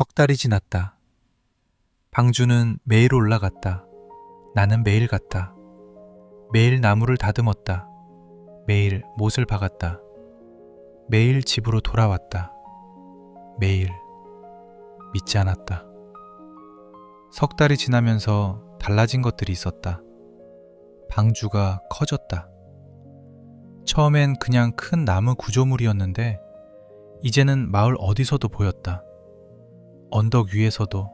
석 달이 지났다. 방주는 매일 올라갔다. 나는 매일 갔다. 매일 나무를 다듬었다. 매일 못을 박았다. 매일 집으로 돌아왔다. 매일 믿지 않았다. 석 달이 지나면서 달라진 것들이 있었다. 방주가 커졌다. 처음엔 그냥 큰 나무 구조물이었는데 이제는 마을 어디서도 보였다. 언덕 위에서도,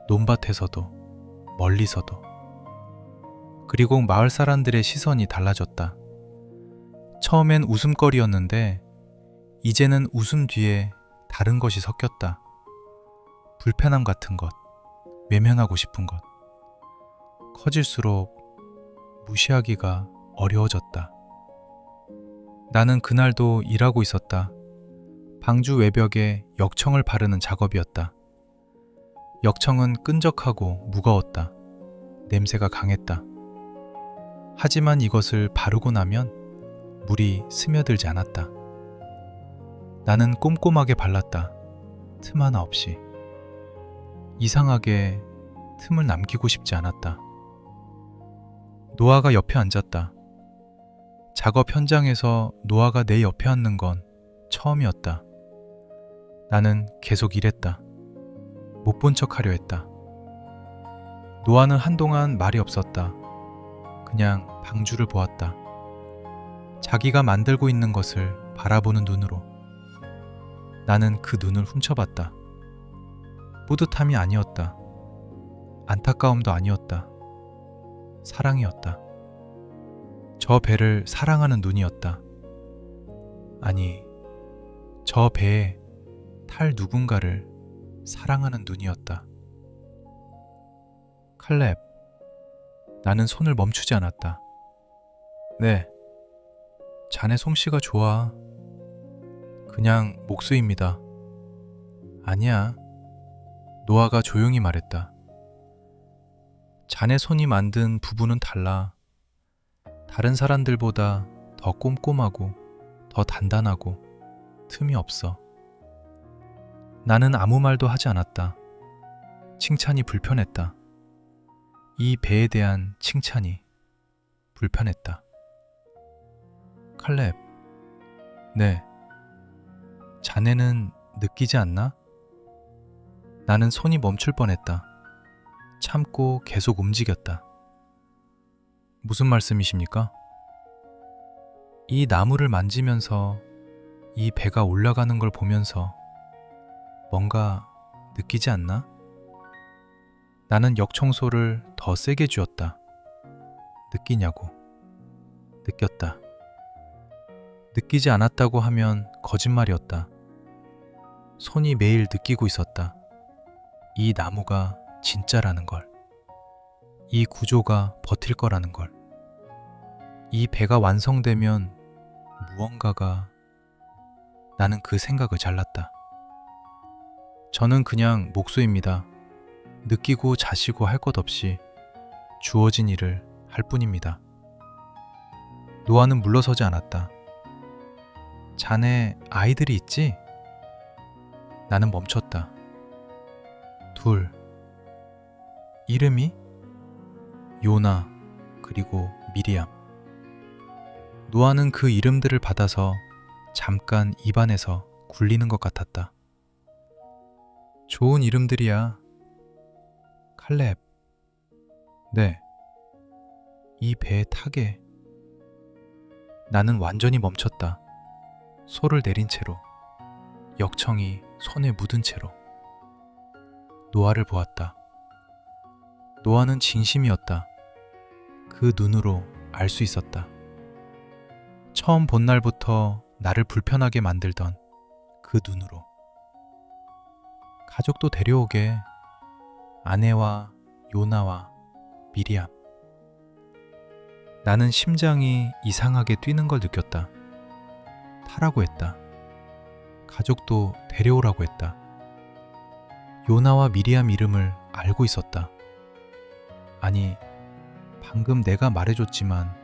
논밭에서도, 멀리서도. 그리고 마을 사람들의 시선이 달라졌다. 처음엔 웃음거리였는데 이제는 웃음 뒤에 다른 것이 섞였다. 불편함 같은 것, 외면하고 싶은 것. 커질수록 무시하기가 어려워졌다. 나는 그날도 일하고 있었다. 방주 외벽에 역청을 바르는 작업이었다. 역청은 끈적하고 무거웠다. 냄새가 강했다. 하지만 이것을 바르고 나면 물이 스며들지 않았다. 나는 꼼꼼하게 발랐다. 틈 하나 없이. 이상하게 틈을 남기고 싶지 않았다. 노아가 옆에 앉았다. 작업 현장에서 노아가 내 옆에 앉는 건 처음이었다. 나는 계속 일했다. 못 본 척 하려 했다. 노아는 한동안 말이 없었다. 그냥 방주를 보았다. 자기가 만들고 있는 것을 바라보는 눈으로. 나는 그 눈을 훔쳐봤다. 뿌듯함이 아니었다. 안타까움도 아니었다. 사랑이었다. 저 배를 사랑하는 눈이었다. 아니, 저 배에 탈 누군가를 사랑하는 눈이었다. 칼렙, 나는 손을 멈추지 않았다. 네, 자네 솜씨가 좋아. 그냥 목수입니다. 아니야, 노아가 조용히 말했다. 자네 손이 만든 부부는 달라. 다른 사람들보다 더 꼼꼼하고 더 단단하고 틈이 없어. 나는 아무 말도 하지 않았다. 칭찬이 불편했다. 이 배에 대한 칭찬이 불편했다. 칼렙, 네, 자네는 느끼지 않나? 나는 손이 멈출 뻔했다. 참고 계속 움직였다. 무슨 말씀이십니까? 이 나무를 만지면서 이 배가 올라가는 걸 보면서 뭔가 느끼지 않나? 나는 역청소를 더 세게 쥐었다. 느끼냐고. 느꼈다. 느끼지 않았다고 하면 거짓말이었다. 손이 매일 느끼고 있었다. 이 나무가 진짜라는 걸. 이 구조가 버틸 거라는 걸. 이 배가 완성되면 무언가가. 나는 그 생각을 잘랐다. 저는 그냥 목수입니다. 느끼고 자시고 할 것 없이 주어진 일을 할 뿐입니다. 노아는 물러서지 않았다. 자네 아이들이 있지? 나는 멈췄다. 둘. 이름이? 요나 그리고 미리암. 노아는 그 이름들을 받아서 잠깐 입안에서 굴리는 것 같았다. 좋은 이름들이야. 칼렙. 네. 이 배에 타게. 나는 완전히 멈췄다. 소를 내린 채로. 역청이 손에 묻은 채로. 노아를 보았다. 노아는 진심이었다. 그 눈으로 알 수 있었다. 처음 본 날부터 나를 불편하게 만들던 그 눈으로. 가족도 데려오게. 아내와 요나와 미리암. 나는 심장이 이상하게 뛰는 걸 느꼈다. 타라고 했다. 가족도 데려오라고 했다. 요나와 미리암 이름을 알고 있었다. 아니, 방금 내가 말해줬지만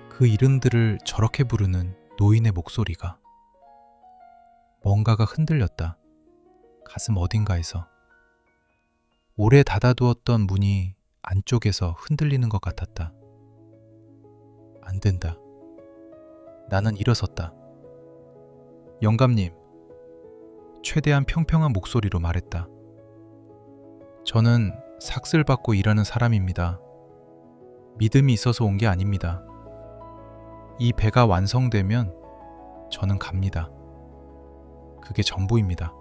그 이름들을 저렇게 부르는 노인의 목소리가. 뭔가가 흔들렸다. 가슴 어딘가에서 오래 닫아두었던 문이 안쪽에서 흔들리는 것 같았다. 안 된다. 나는 일어섰다. 영감님, 최대한 평평한 목소리로 말했다. 저는 삭슬 받고 일하는 사람입니다. 믿음이 있어서 온 게 아닙니다. 이 배가 완성되면 저는 갑니다. 그게 전부입니다.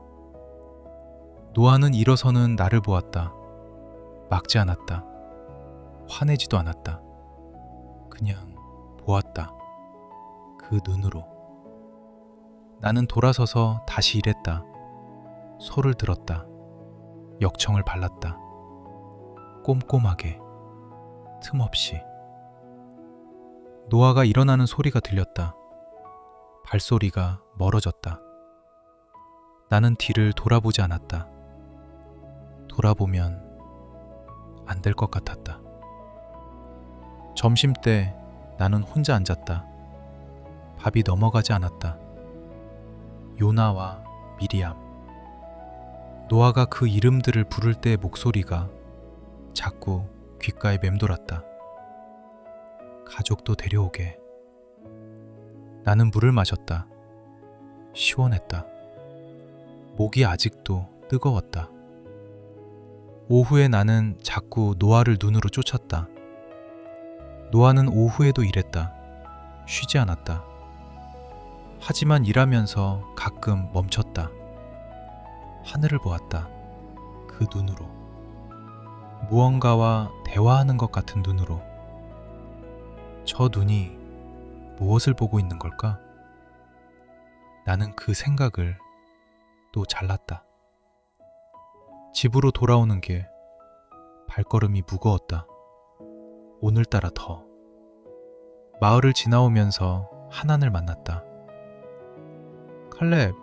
노아는 일어서는 나를 보았다. 막지 않았다. 화내지도 않았다. 그냥 보았다. 그 눈으로. 나는 돌아서서 다시 일했다. 소를 들었다. 역청을 발랐다. 꼼꼼하게, 틈없이. 노아가 일어나는 소리가 들렸다. 발소리가 멀어졌다. 나는 뒤를 돌아보지 않았다. 돌아보면 안 될 것 같았다. 점심때 나는 혼자 앉았다. 밥이 넘어가지 않았다. 요나와 미리암. 노아가 그 이름들을 부를 때의 목소리가 자꾸 귓가에 맴돌았다. 가족도 데려오게. 나는 물을 마셨다. 시원했다. 목이 아직도 뜨거웠다. 오후에 나는 자꾸 노아를 눈으로 쫓았다. 노아는 오후에도 일했다. 쉬지 않았다. 하지만 일하면서 가끔 멈췄다. 하늘을 보았다. 그 눈으로. 무언가와 대화하는 것 같은 눈으로. 저 눈이 무엇을 보고 있는 걸까? 나는 그 생각을 또 잘랐다. 집으로 돌아오는 길, 발걸음이 무거웠다. 오늘따라 더. 마을을 지나오면서 하난을 만났다. 칼렙,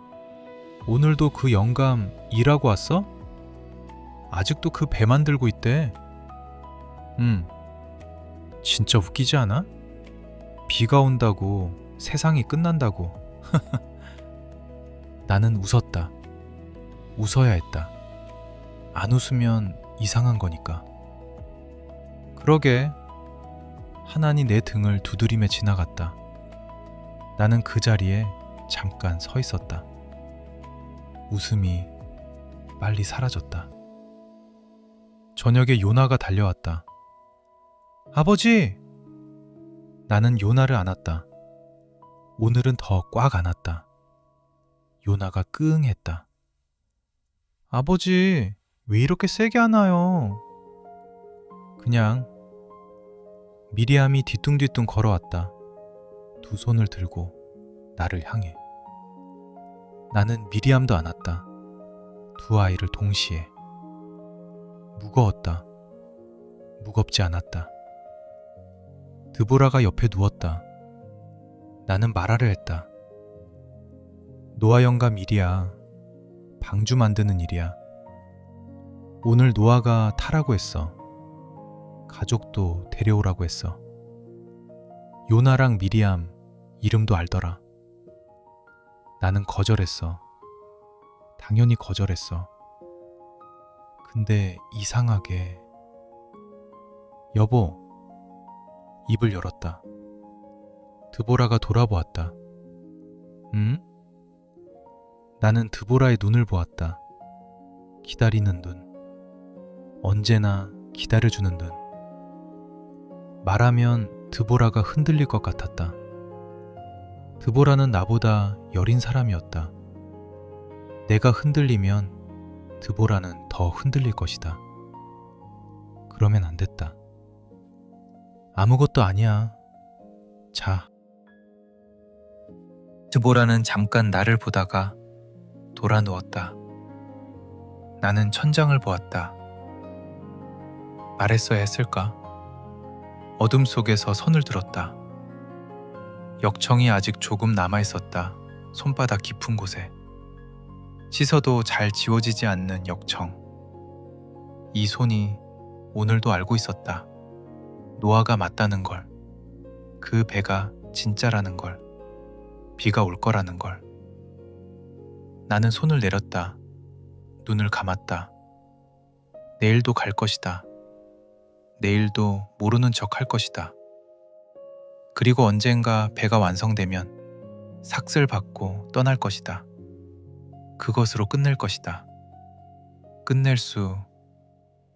오늘도 그 영감 일하고 왔어? 아직도 그 배 만들고 있대. 진짜 웃기지 않아? 비가 온다고 세상이 끝난다고. 나는 웃었다. 웃어야 했다. 안 웃으면 이상한 거니까. 그러게. 하나니 내 등을 두드리며 지나갔다. 나는 그 자리에 잠깐 서 있었다. 웃음이 빨리 사라졌다. 저녁에 요나가 달려왔다. 아버지! 나는 요나를 안았다. 오늘은 더 꽉 안았다. 요나가 끙했다. 아버지, 왜 이렇게 세게 안아요? 그냥. 미리암이 뒤뚱뒤뚱 걸어왔다. 두 손을 들고 나를 향해. 나는 미리암도 안았다. 두 아이를 동시에. 무거웠다. 무겁지 않았다. 드보라가 옆에 누웠다. 나는 말하려 했다. 노아 영감 일이야. 방주 만드는 일이야. 오늘 노아가 타라고 했어. 가족도 데려오라고 했어. 요나랑 미리암 이름도 알더라. 나는 거절했어. 당연히 거절했어. 근데 이상하게 여보, 입을 열었다. 드보라가 돌아보았다. 응? 나는 드보라의 눈을 보았다. 기다리는 눈. 언제나 기다려주는 눈. 말하면 드보라가 흔들릴 것 같았다. 드보라는 나보다 여린 사람이었다. 내가 흔들리면 드보라는 더 흔들릴 것이다. 그러면 안 됐다. 아무것도 아니야. 자. 드보라는 잠깐 나를 보다가 돌아 누웠다. 나는 천장을 보았다. 말했어야 했을까? 어둠 속에서 손을 들었다. 역청이 아직 조금 남아있었다. 손바닥 깊은 곳에. 씻어도 잘 지워지지 않는 역청. 이 손이 오늘도 알고 있었다. 노아가 맞다는 걸. 그 배가 진짜라는 걸. 비가 올 거라는 걸. 나는 손을 내렸다. 눈을 감았다. 내일도 갈 것이다. 내일도 모르는 척 할 것이다. 그리고 언젠가 배가 완성되면 삭슬 받고 떠날 것이다. 그것으로 끝낼 것이다. 끝낼 수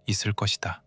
있을 것이다.